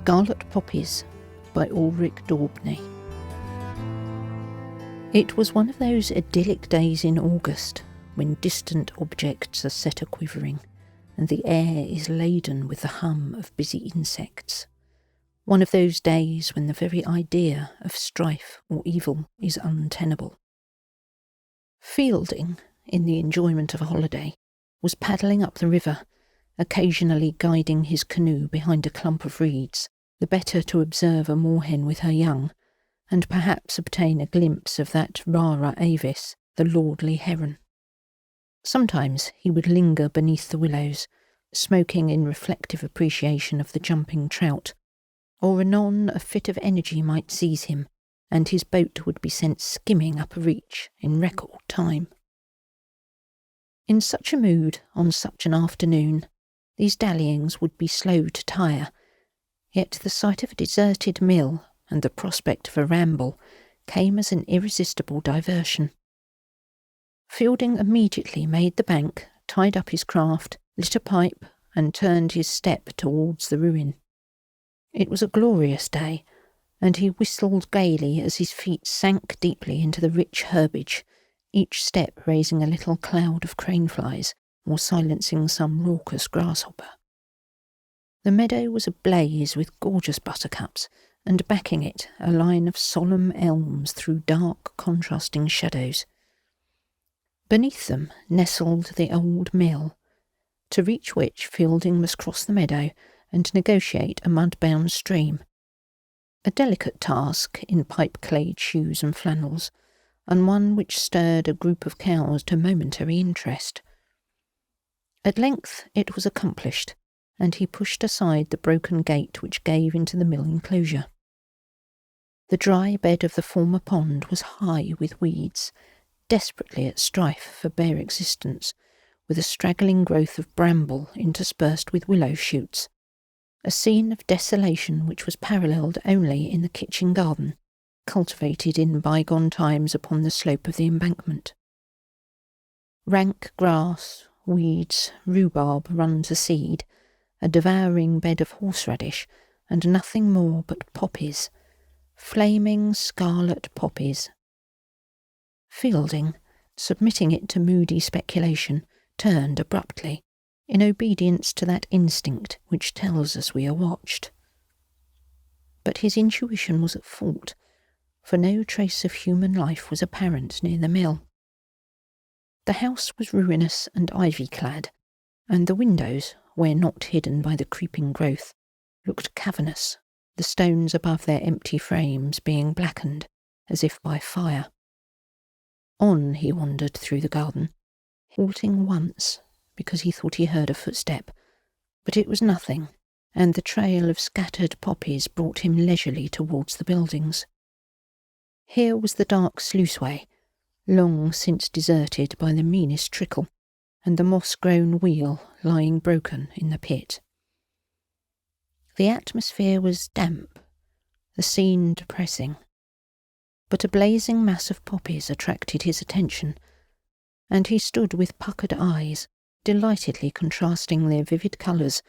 Scarlet Poppies by Ulric Daubeny. It was one of those idyllic days in August when distant objects are set a-quivering and the air is laden with the hum of busy insects. One of those days when the very idea of strife or evil is untenable. Fielding, in the enjoyment of a holiday, was paddling up the river, occasionally guiding his canoe behind a clump of reeds, the better to observe a moorhen with her young, and perhaps obtain a glimpse of that rara avis, the lordly heron. Sometimes he would linger beneath the willows, smoking in reflective appreciation of the jumping trout, or anon a fit of energy might seize him, and his boat would be sent skimming up a reach in record time. In such a mood, on such an afternoon, these dallyings would be slow to tire, yet the sight of a deserted mill and the prospect of a ramble came as an irresistible diversion. Fielding immediately made the bank, tied up his craft, lit a pipe, and turned his step towards the ruin. It was a glorious day, and he whistled gaily as his feet sank deeply into the rich herbage, each step raising a little cloud of craneflies or silencing some raucous grasshopper. The meadow was ablaze with gorgeous buttercups, and backing it a line of solemn elms threw dark, contrasting shadows. Beneath them nestled the old mill, to reach which Fielding must cross the meadow and negotiate a mud-bound stream. A delicate task in pipe-clayed shoes and flannels, and one which stirred a group of cows to momentary interest. At length it was accomplished, and he pushed aside the broken gate which gave into the mill enclosure. The dry bed of the former pond was high with weeds, desperately at strife for bare existence, with a straggling growth of bramble interspersed with willow shoots, a scene of desolation which was paralleled only in the kitchen garden, cultivated in bygone times upon the slope of the embankment. Rank grass, weeds, rhubarb run to seed, a devouring bed of horseradish, and nothing more but poppies, flaming scarlet poppies. Fielding, submitting it to moody speculation, turned abruptly, in obedience to that instinct which tells us we are watched. But his intuition was at fault, for no trace of human life was apparent near the mill. The house was ruinous and ivy-clad, and the windows, where not hidden by the creeping growth, looked cavernous, the stones above their empty frames being blackened as if by fire. On he wandered through the garden, halting once because he thought he heard a footstep, but it was nothing, and the trail of scattered poppies brought him leisurely towards the buildings. Here was the dark sluiceway, long since deserted by the meanest trickle, and the moss-grown wheel lying broken in the pit. The atmosphere was damp, the scene depressing, but a blazing mass of poppies attracted his attention, and he stood with puckered eyes, delightedly contrasting their vivid colours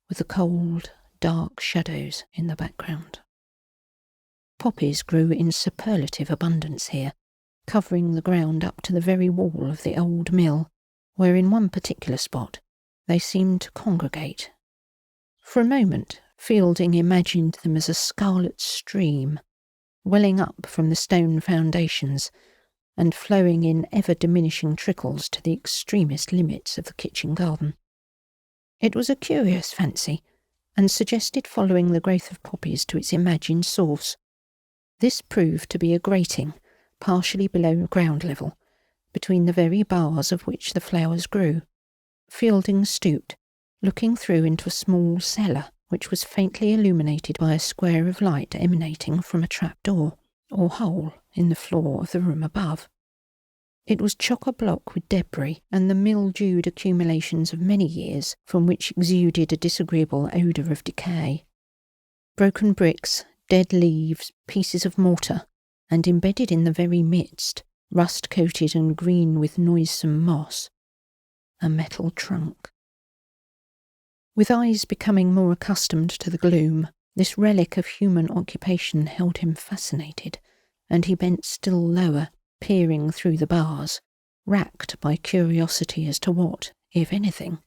with the cold, dark shadows in the background. Poppies grew in superlative abundance here, covering the ground up to the very wall of the old mill, where in one particular spot they seemed to congregate. For a moment Fielding imagined them as a scarlet stream, welling up from the stone foundations and flowing in ever-diminishing trickles to the extremest limits of the kitchen garden. It was a curious fancy, and suggested following the growth of poppies to its imagined source. This proved to be a grating, partially below ground level, between the very bars of which the flowers grew. Fielding stooped, looking through into a small cellar, which was faintly illuminated by a square of light emanating from a trap-door, or hole in the floor of the room above. It was chock-a-block with debris and the mildewed accumulations of many years from which exuded a disagreeable odour of decay. Broken bricks, dead leaves, pieces of mortar, and embedded in the very midst, rust-coated and green with noisome moss, a metal trunk. With eyes becoming more accustomed to the gloom, This relic of human occupation held him fascinated, and he bent still lower, peering through the bars, racked by curiosity as to what, if anything,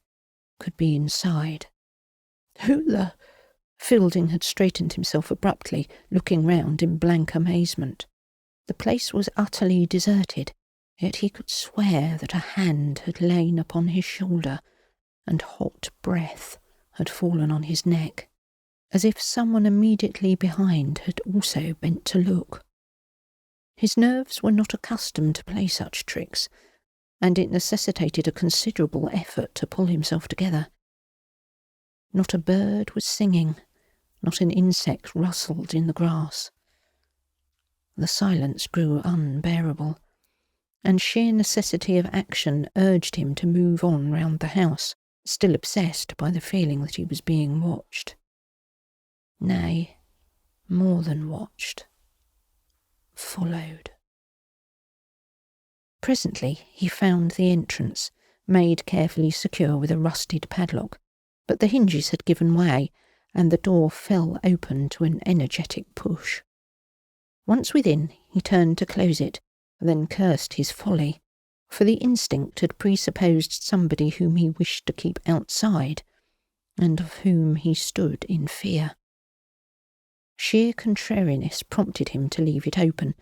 could be inside. Who the... Fielding had straightened himself abruptly, looking round in blank amazement. The place was utterly deserted, yet he could swear that a hand had lain upon his shoulder, and hot breath had fallen on his neck, as if someone immediately behind had also bent to look. His nerves were not accustomed to play such tricks, and it necessitated a considerable effort to pull himself together. Not a bird was singing, not an insect rustled in the grass. The silence grew unbearable, and sheer necessity of action urged him to move on round the house, still obsessed by the feeling that he was being watched. Nay, more than watched. Followed. Presently he found the entrance, made carefully secure with a rusted padlock, but the hinges had given way, and the door fell open to an energetic push. Once within, he turned to close it, then cursed his folly, for the instinct had presupposed somebody whom he wished to keep outside, and of whom he stood in fear. Sheer contrariness prompted him to leave it open,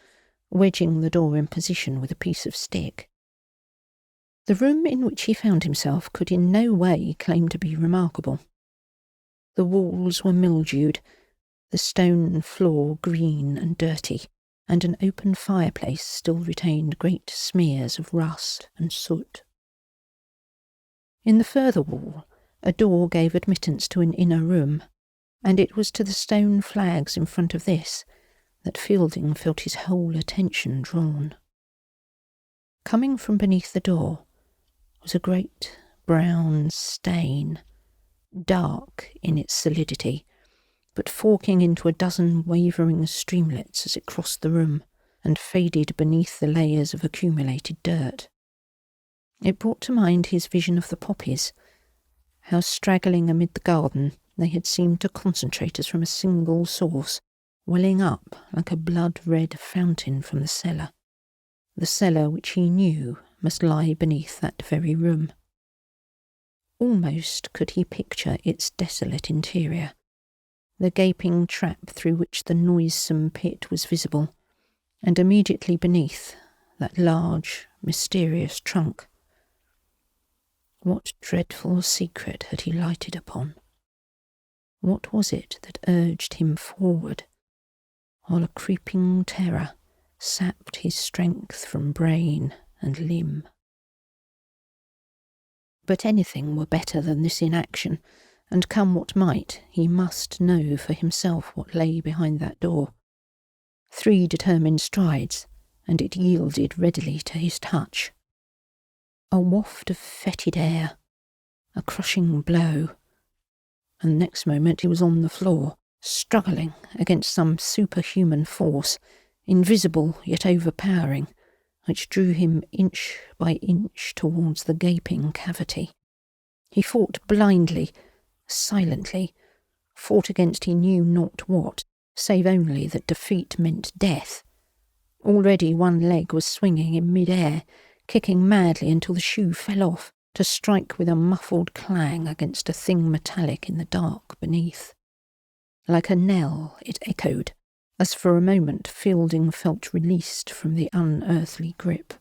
wedging the door in position with a piece of stick. The room in which he found himself could in no way claim to be remarkable. The walls were mildewed, the stone floor green and dirty, and an open fireplace still retained great smears of rust and soot. In the further wall, a door gave admittance to an inner room, and it was to the stone flags in front of this that Fielding felt his whole attention drawn. Coming from beneath the door was a great brown stain, dark in its solidity, but forking into a dozen wavering streamlets as it crossed the room and faded beneath the layers of accumulated dirt. It brought to mind his vision of the poppies, how straggling amid the garden they had seemed to concentrate as from a single source, welling up like a blood-red fountain from the cellar which he knew must lie beneath that very room. Almost could he picture its desolate interior, the gaping trap through which the noisome pit was visible, and immediately beneath that large, mysterious trunk. What dreadful secret had he lighted upon? What was it that urged him forward, while a creeping terror sapped his strength from brain and limb? But anything were better than this inaction, and come what might, he must know for himself what lay behind that door. 3 determined strides, and it yielded readily to his touch. A waft of fetid air, a crushing blow, and next moment he was on the floor, struggling against some superhuman force, invisible yet overpowering, which drew him inch by inch towards the gaping cavity. He fought blindly, silently, fought against he knew not what, save only that defeat meant death. Already one leg was swinging in mid-air, kicking madly until the shoe fell off, to strike with a muffled clang against a thing metallic in the dark beneath. Like a knell it echoed, as for a moment Fielding felt released from the unearthly grip.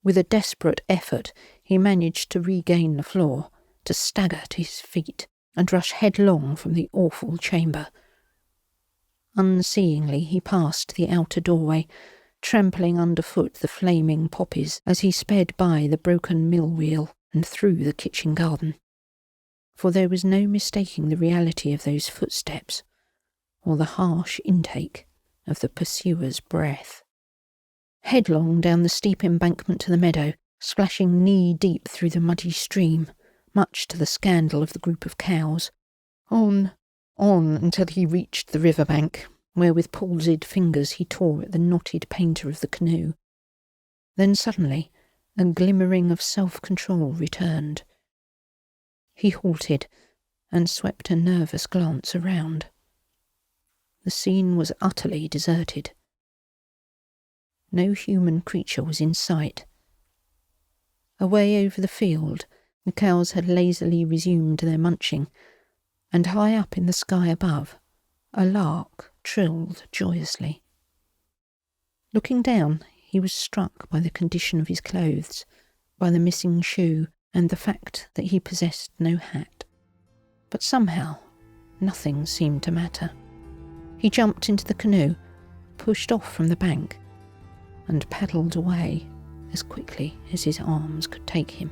With a desperate effort he managed to regain the floor, to stagger to his feet, and rush headlong from the awful chamber. Unseeingly he passed the outer doorway, trampling underfoot the flaming poppies as he sped by the broken mill wheel and through the kitchen garden. For there was no mistaking the reality of those footsteps, or the harsh intake of the pursuer's breath. Headlong down the steep embankment to the meadow, splashing knee-deep through the muddy stream, much to the scandal of the group of cows. On until he reached the river-bank, where with palsied fingers he tore at the knotted painter of the canoe. Then suddenly a glimmering of self-control returned. He halted and swept a nervous glance around. the scene was utterly deserted. No human creature was in sight. Away over the field, the cows had lazily resumed their munching, and high up in the sky above, a lark trilled joyously. Looking down, he was struck by the condition of his clothes, by the missing shoe, and the fact that he possessed no hat. But somehow, nothing seemed to matter. He jumped into the canoe, pushed off from the bank, and paddled away as quickly as his arms could take him.